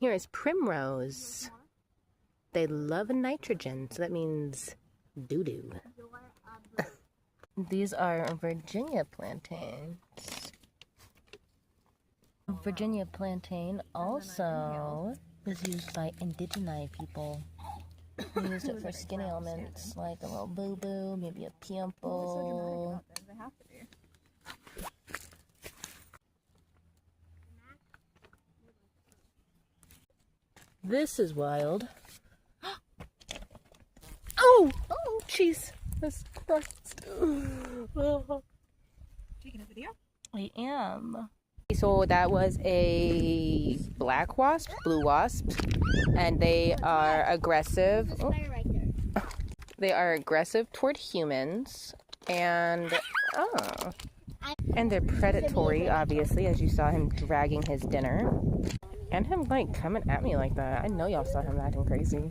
Here is primrose. They love nitrogen, so that means doo-doo. These are Virginia plantains. Virginia plantain also is used by indigenous people. We used it for skin ailments like a little boo-boo, maybe a pimple. This is wild. Oh! Oh, jeez. That's crust. Taking a video? I am. So that was a black wasp, blue wasp, and they are aggressive. Oh. They are aggressive toward humans, and and they're predatory, obviously, as you saw him dragging his dinner. And him, like, coming at me like that. I know y'all saw him acting crazy.